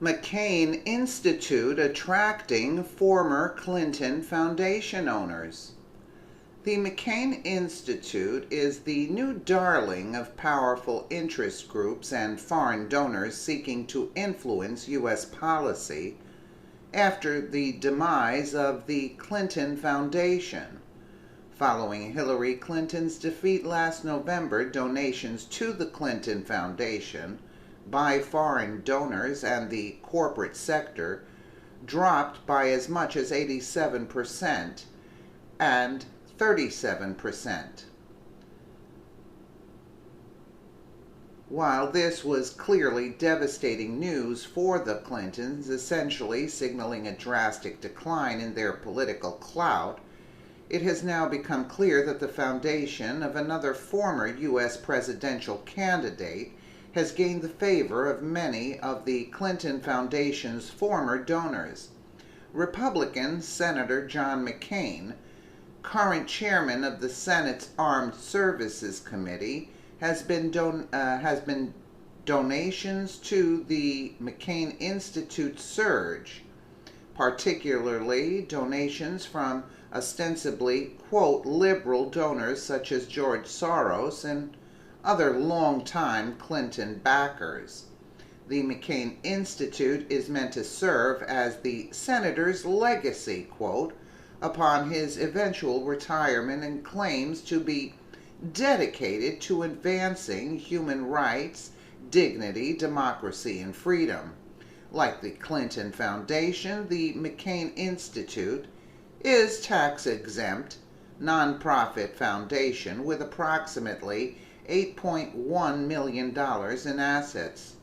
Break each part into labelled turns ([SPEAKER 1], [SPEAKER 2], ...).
[SPEAKER 1] Mccain Institute attracting former Clinton Foundation owners. The Mccain Institute is the new darling of powerful interest groups and foreign donors seeking to influence U.S. policy after the demise of the Clinton Foundation. Following Hillary Clinton's defeat last November, donations to the Clinton Foundation by foreign donors and the corporate sector dropped by as much as 87% and 37%. While this was clearly devastating news for the Clintons, essentially signaling a drastic decline in their political clout, it has now become clear that the foundation of another former U.S. presidential candidate has gained the favor of many of the Clinton Foundation's former donors. Republican Senator John McCain, current chairman of the Senate's Armed Services Committee, has been donations to the McCain Institute surge, particularly donations from ostensibly, quote, liberal donors such as George Soros and other longtime Clinton backers. The McCain Institute is meant to serve as the senator's legacy, quote, upon his eventual retirement, and claims to be dedicated to advancing human rights, dignity, democracy, and freedom. Like the Clinton Foundation, the McCain Institute is tax-exempt, nonprofit foundation with approximately $8.1 million in assets.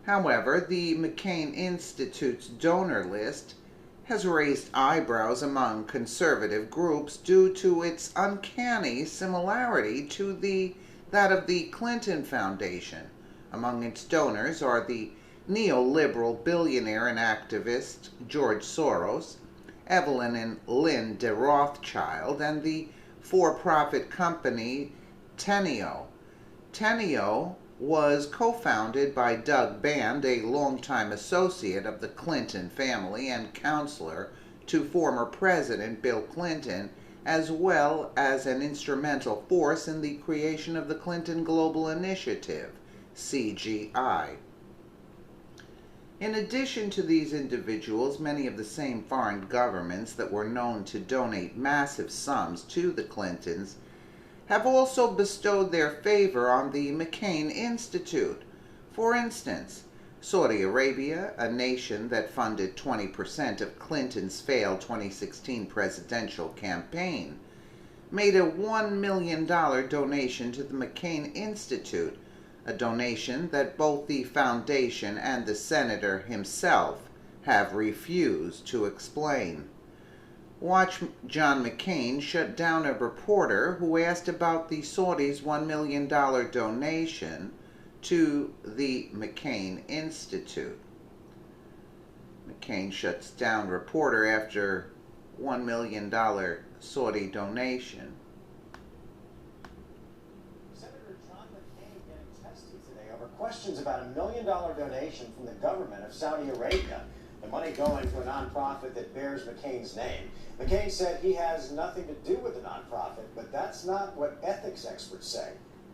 [SPEAKER 1] However, the McCain Institute's donor list has raised eyebrows among conservative groups due to its uncanny similarity to that of the Clinton Foundation. Among its donors are the neoliberal billionaire and activist George Soros, Evelyn and Lynn de Rothschild, and the for-profit company Teneo. Teneo was co-founded by Doug Band, a longtime associate of the Clinton family and counselor to former President Bill Clinton, as well as an instrumental force in the creation of the Clinton Global Initiative, CGI. In addition to these individuals, many of the same foreign governments that were known to donate massive sums to the Clintons have also bestowed their favor on the McCain Institute. For instance, Saudi Arabia, a nation that funded 20% of Clinton's failed 2016 presidential campaign, made a $1 million donation to the McCain Institute, a donation that both the foundation and the senator himself have refused to explain. Watch John McCain shut down a reporter who asked about the Saudis' $1 million donation to the McCain Institute. McCain shuts down reporter after $1 million Saudi donation.
[SPEAKER 2] Senator John McCain getting tested today over questions about a $1 million donation from the government of Saudi Arabia. The money going to a nonprofit that bears McCain's name. McCain said he has nothing to do with the nonprofit, but that's not what ethics experts say.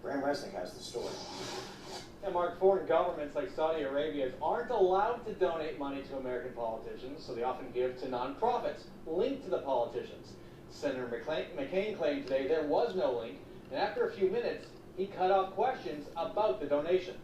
[SPEAKER 2] Graham Resnick has the story.
[SPEAKER 3] And Mark, foreign governments like Saudi Arabia aren't allowed to donate money to American politicians, so they often give to nonprofits linked to the politicians. Senator McCain claimed today there was no link, and after a few minutes, he cut off questions about the donation.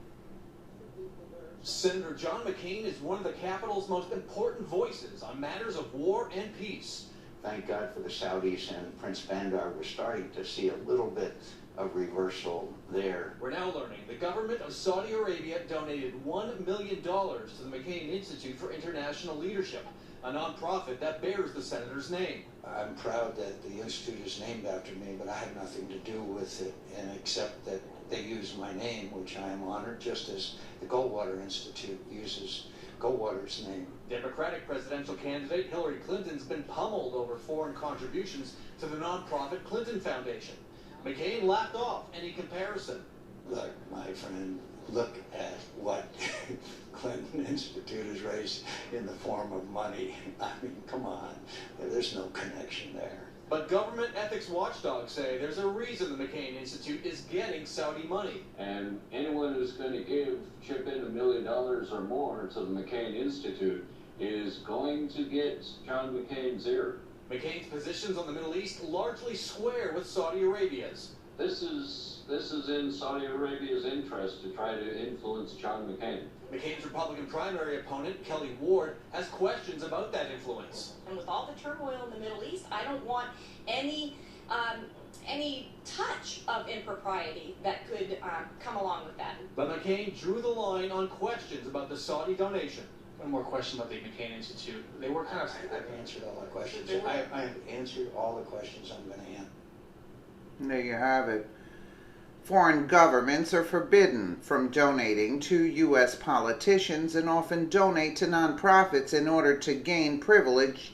[SPEAKER 4] Senator John McCain is one of the Capitol's most important voices on matters of war and peace.
[SPEAKER 5] Thank God for the Saudis and Prince Bandar. We're starting to see a little bit of reversal there.
[SPEAKER 4] We're now learning the government of Saudi Arabia donated $1 million to the McCain Institute for International Leadership, a nonprofit that bears the senator's name.
[SPEAKER 5] I'm proud that the institute is named after me, but I have nothing to do with it, and except that they use my name, which I am honored, just as the Goldwater Institute uses Goldwater's name.
[SPEAKER 4] Democratic presidential candidate Hillary Clinton's been pummeled over foreign contributions to the nonprofit Clinton Foundation. McCain laughed off any comparison.
[SPEAKER 5] Look, my friend, look at what Clinton Institute is raised in the form of money. I mean, come on, there's no connection there.
[SPEAKER 4] But government ethics watchdogs say there's a reason the McCain Institute is getting Saudi money.
[SPEAKER 6] And anyone who's going to chip in $1 million or more to the McCain Institute is going to get John McCain's ear.
[SPEAKER 4] McCain's positions on the Middle East largely square with Saudi Arabia's.
[SPEAKER 6] This is in Saudi Arabia's interest to try to influence John McCain.
[SPEAKER 4] McCain's Republican primary opponent, Kelly Ward, has questions about that influence.
[SPEAKER 7] And with all the turmoil in the Middle East, I don't want any touch of impropriety that could come along with that.
[SPEAKER 4] But McCain drew the line on questions about the Saudi donation.
[SPEAKER 3] One more question about the McCain Institute. They were kind of...
[SPEAKER 5] I've answered all the questions. I have answered all the questions I'm going to answer.
[SPEAKER 1] There you have it. Foreign governments are forbidden from donating to U.S. politicians and often donate to nonprofits in order to gain privileged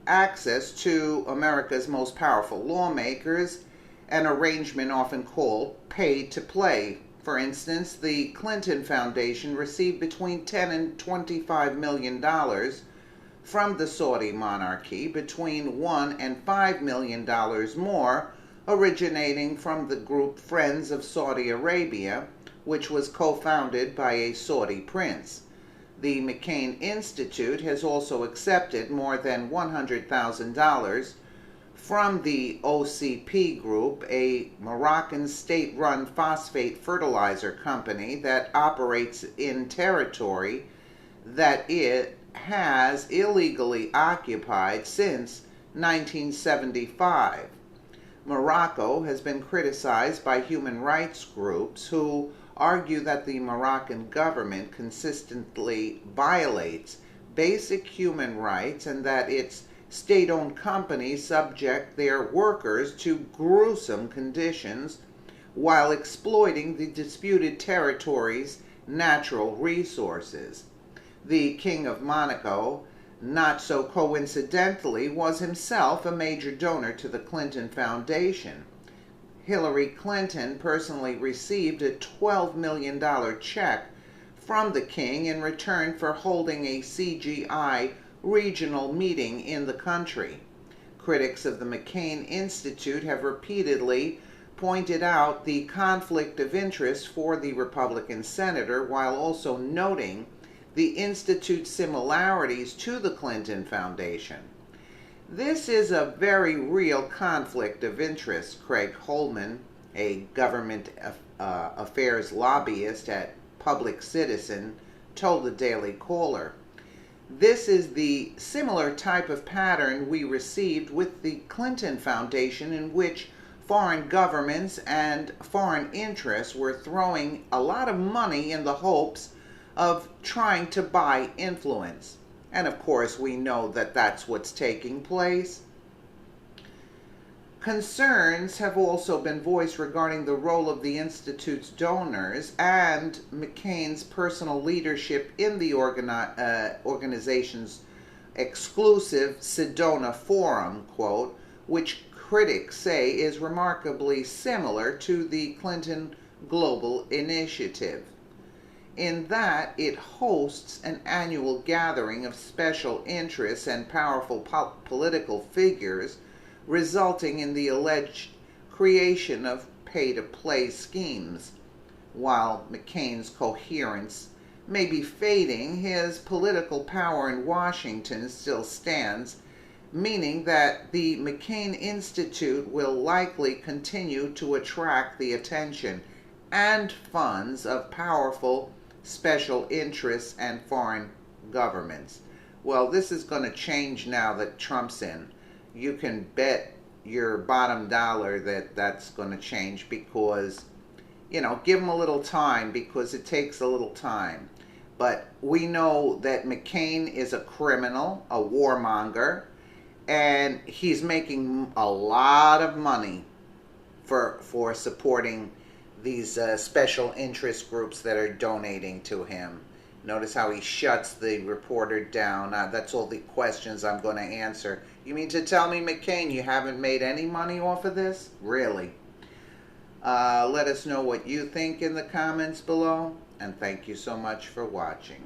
[SPEAKER 1] access to America's most powerful lawmakers, an arrangement often called pay to play. For instance, the Clinton Foundation received between $10 and $25 million from the Saudi monarchy, between $1 and $5 million more originating from the group Friends of Saudi Arabia, which was co-founded by a Saudi prince. The McCain Institute has also accepted more than $100,000 from the OCP Group, a Moroccan state-run phosphate fertilizer company that operates in territory that it has illegally occupied since 1975. Morocco has been criticized by human rights groups who argue that the Moroccan government consistently violates basic human rights and that its state-owned companies subject their workers to gruesome conditions while exploiting the disputed territory's natural resources. The King of Monaco, not so coincidentally, was himself a major donor to the Clinton Foundation. Hillary Clinton personally received a $12 million check from the king in return for holding a CGI regional meeting in the country. Critics of the McCain Institute have repeatedly pointed out the conflict of interest for the Republican senator, while also noting the Institute's similarities to the Clinton Foundation. This is a very real conflict of interest, Craig Holman, a government affairs lobbyist at Public Citizen, told the Daily Caller. This is the similar type of pattern we received with the Clinton Foundation, in which foreign governments and foreign interests were throwing a lot of money in the hopes of trying to buy influence. And of course, we know that that's what's taking place. Concerns have also been voiced regarding the role of the Institute's donors and McCain's personal leadership in the organization's exclusive Sedona Forum, quote, which critics say is remarkably similar to the Clinton Global Initiative, in that it hosts an annual gathering of special interests and powerful political figures, resulting in the alleged creation of pay-to-play schemes. While McCain's coherence may be fading, his political power in Washington still stands, meaning that the McCain Institute will likely continue to attract the attention and funds of powerful special interests and foreign governments. Well, this is going to change now that Trump's in. You can bet your bottom dollar that that's going to change, because, give him a little time, because it takes a little time. But we know that McCain is a criminal, a warmonger, and he's making a lot of money for supporting these special interest groups that are donating to him. Notice how he shuts the reporter down. That's all the questions I'm going to answer. You mean to tell me, McCain, you haven't made any money off of this? Really? Let us know what you think in the comments below, and thank you so much for watching.